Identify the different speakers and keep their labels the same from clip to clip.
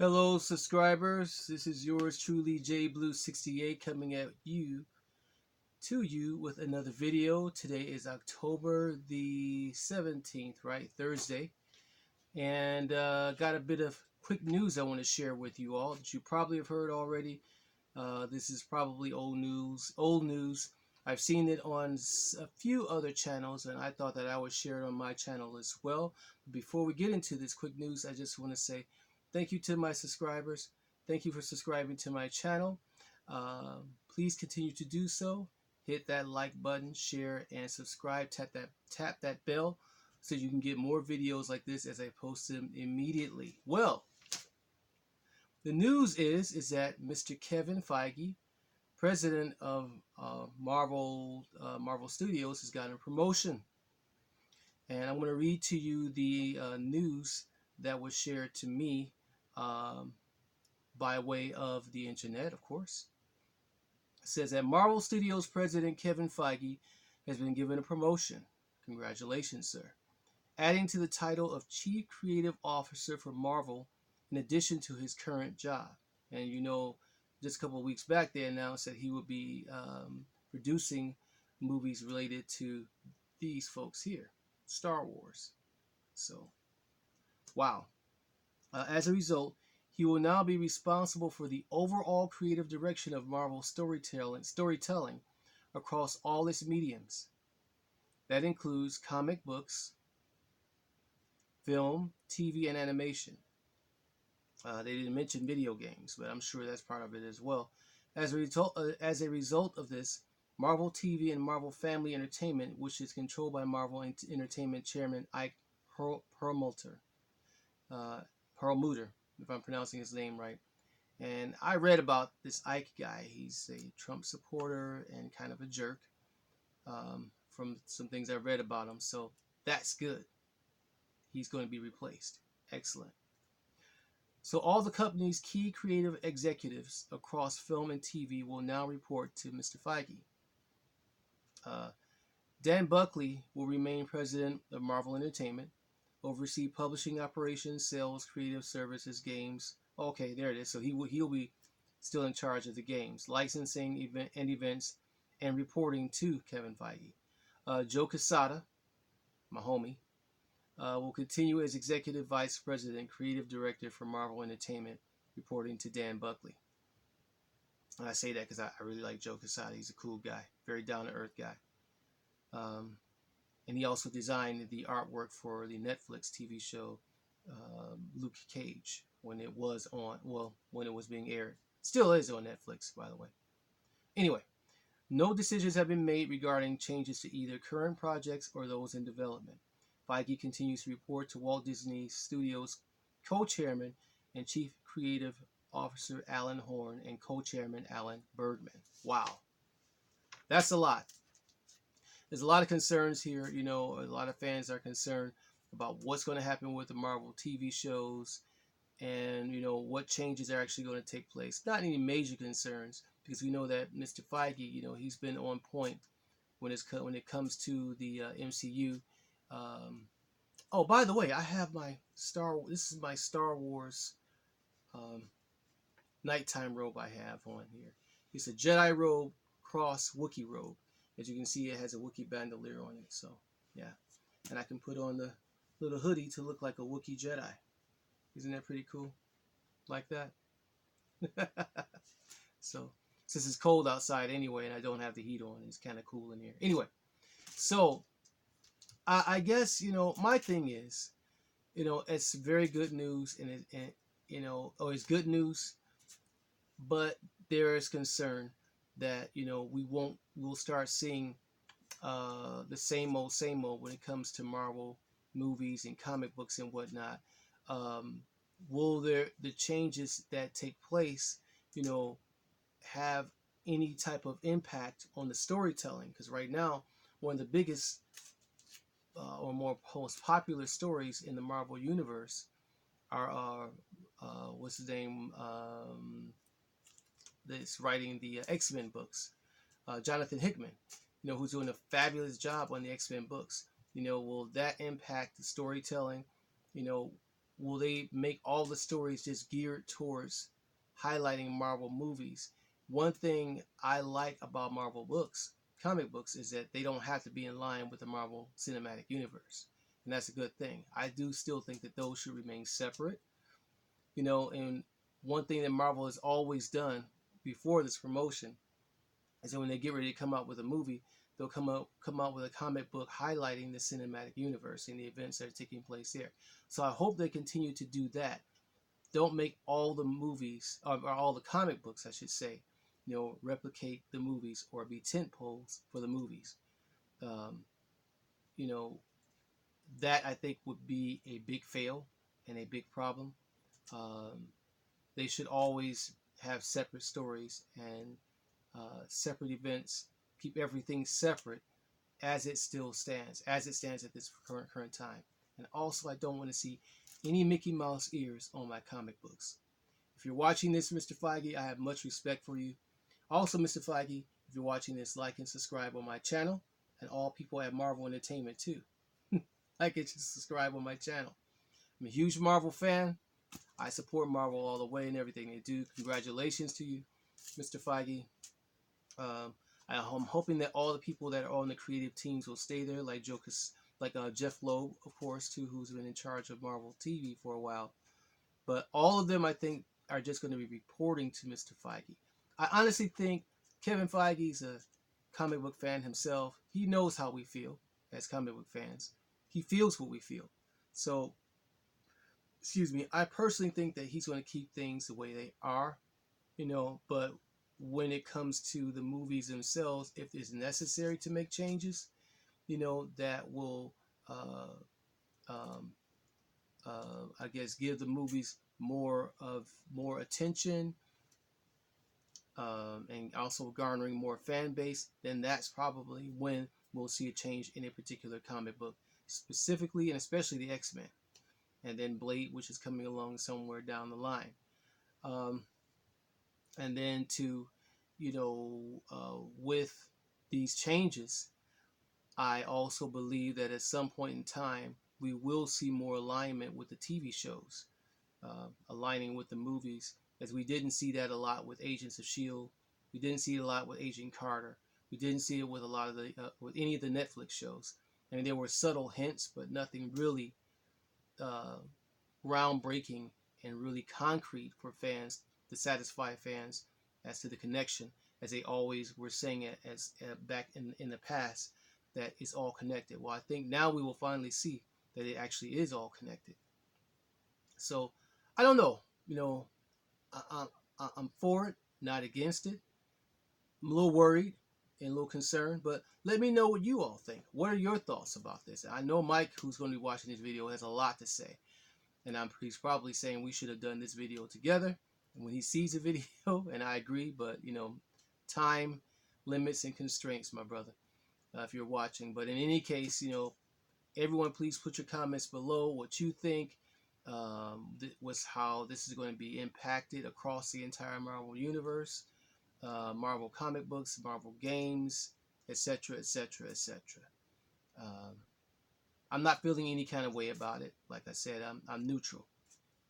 Speaker 1: Hello, subscribers. This is yours truly, JBlue68, coming at you with another video. Today is October the 17th, right? Thursday. And got a bit of quick news I want to share with you all that you probably have heard already. This is probably old news. Old news. I've seen it on a few other channels, and I thought that I would share it on my channel as well. Before we get into this quick news, I just want to say thank you to my subscribers. Thank you for subscribing to my channel. Please continue to do so. Hit that like button, share, and subscribe. Tap that bell so you can get more videos like this as I post them immediately. Well, the news is that Mr. Kevin Feige, president of Marvel Studios, has gotten a promotion, and I'm going to read to you the news that was shared to me um, by way of the internet, of course. It says that Marvel Studios president Kevin Feige has been given a promotion. Congratulations, sir. Adding to the title of Chief Creative Officer for Marvel, in addition to his current job. And just a couple of weeks back, they announced that he would be producing movies related to these folks here, Star Wars. So, wow. As a result, he will now be responsible for the overall creative direction of Marvel storytelling across all its mediums. That includes comic books, film, TV, and animation. They didn't mention video games, but I'm sure that's part of it as well. As a result of this, Marvel TV and Marvel Family Entertainment, which is controlled by Marvel Entertainment Chairman Ike Perlmutter, uh, Perlmutter, if I'm pronouncing his name right. And I read about this Ike guy. He's a Trump supporter and kind of a jerk, from some things I read about him. So that's good. He's going to be replaced. Excellent. So all the company's key creative executives across film and TV will now report to Mr. Feige. Uh, Dan Buckley will remain president of Marvel Entertainment, oversee publishing operations, sales, creative services, games. Okay, there it is. So he'll be still in charge of the games, licensing, events, and reporting to Kevin Feige. Joe Quesada, my homie, will continue as Executive Vice President, Creative Director for Marvel Entertainment, reporting to Dan Buckley. And I say that because I really like Joe Quesada. He's a cool guy, very down-to-earth guy. Um, and he also designed the artwork for the Netflix TV show Luke Cage when it was when it was being aired. Still is on Netflix, by the way. Anyway, no decisions have been made regarding changes to either current projects or those in development. Feige continues to report to Walt Disney Studios co-chairman and chief creative officer Alan Horn and co-chairman Alan Bergman. Wow, that's a lot. There's a lot of concerns here. A lot of fans are concerned about what's going to happen with the Marvel TV shows, and what changes are actually going to take place. Not any major concerns, because we know that Mr. Feige, he's been on point when it comes to the MCU. Um, oh, by the way, I have my This is my Star Wars um, nighttime robe I have on here. It's a Jedi robe cross Wookiee robe. As you can see, it has a Wookiee bandolier on it. So yeah, and I can put on the little hoodie to look like a Wookiee Jedi. Isn't that pretty cool? Like that. So since it's cold outside anyway, and I don't have the heat on, it's kind of cool in here. Anyway, so I guess my thing is, it's very good news, it's good news, but there is concern that we'll start seeing the same old when it comes to Marvel movies and comic books and whatnot. Um, will the changes that take place, have any type of impact on the storytelling? Because right now, one of the biggest or most popular stories in the Marvel universe are what's his name? That's writing the X-Men books, Jonathan Hickman. Who's doing a fabulous job on the X-Men books. Will that impact the storytelling? You know, will they make all the stories just geared towards highlighting Marvel movies? One thing I like about Marvel books, comic books, is that they don't have to be in line with the Marvel Cinematic Universe. And that's a good thing. I do still think that those should remain separate. And one thing that Marvel has always done before this promotion is that when they get ready to come out with a movie, they'll come out with a comic book highlighting the cinematic universe and the events that are taking place there. So I hope they continue to do that. Don't make all the movies, or all the comic books, I should say, replicate the movies or be tent poles for the movies. Um, you know, that I think would be a big fail and a big problem. Um, they should always have separate stories and separate events. Keep everything separate as it stands at this current time. And also, I don't want to see any Mickey Mouse ears on my comic books. If you're watching this, Mr. Feige, I have much respect for you. Also, Mr. Feige, if you're watching this, like and subscribe on my channel, and all people at Marvel Entertainment too. Like and subscribe on my channel. I'm a huge Marvel fan. I support Marvel all the way and everything they do. Congratulations to you, Mr. Feige. Um, I'm hoping that all the people that are on the creative teams will stay there, like Jeff Loeb, of course, too, who's been in charge of Marvel TV for a while. But all of them, I think, are just going to be reporting to Mr. Feige. I honestly think Kevin Feige is a comic book fan himself. He knows how we feel as comic book fans. He feels what we feel. So, excuse me, I personally think that he's going to keep things the way they are, but when it comes to the movies themselves, if it's necessary to make changes, that will, um, I guess, give the movies more attention, and also garnering more fan base, then that's probably when we'll see a change in a particular comic book, specifically and especially the X-Men, and then Blade, which is coming along somewhere down the line. And then with these changes, I also believe that at some point in time, we will see more alignment with the TV shows, aligning with the movies, as we didn't see that a lot with Agents of S.H.I.E.L.D. We didn't see it a lot with Agent Carter. We didn't see it with a lot of with any of the Netflix shows. I mean, there were subtle hints, but nothing really uh, groundbreaking and really concrete for fans to satisfy fans as to the connection, as they always were saying it as back in the past, that it's all connected. Well, I think now we will finally see that it actually is all connected. So I don't know. I'm for it, not against it. I'm a little worried and a little concerned, but let me know what you all think. What are your thoughts about this? I know Mike, who's going to be watching this video, has a lot to say. And he's probably saying we should have done this video together. And when he sees the video, and I agree, but time limits and constraints, my brother, if you're watching. But in any case, everyone, please put your comments below what you think was how this is going to be impacted across the entire Marvel universe, Marvel comic books, Marvel games, etc., etc., etc. I'm not feeling any kind of way about it. Like I said, I'm neutral,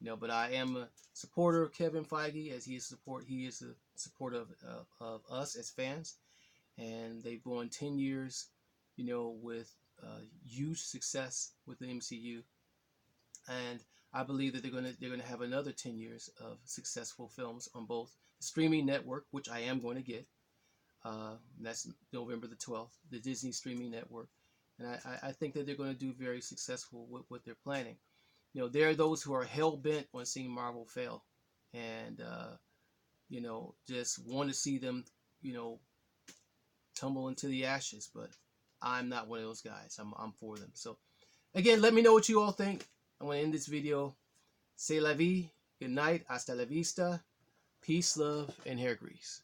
Speaker 1: but I am a supporter of Kevin Feige, as he is a supporter of us as fans, and they've gone 10 years, with huge success with the MCU, and I believe that they're gonna have another 10 years of successful films on both the streaming network, which I am going to get. That's November the 12th, the Disney streaming network. And I think that they're going to do very successful with what they're planning. There are those who are hell-bent on seeing Marvel fail. And, just want to see them, tumble into the ashes. But I'm not one of those guys. I'm for them. So, again, let me know what you all think. I'm going to end this video. C'est la vie. Good night. Hasta la vista. Peace, love, and hair grease.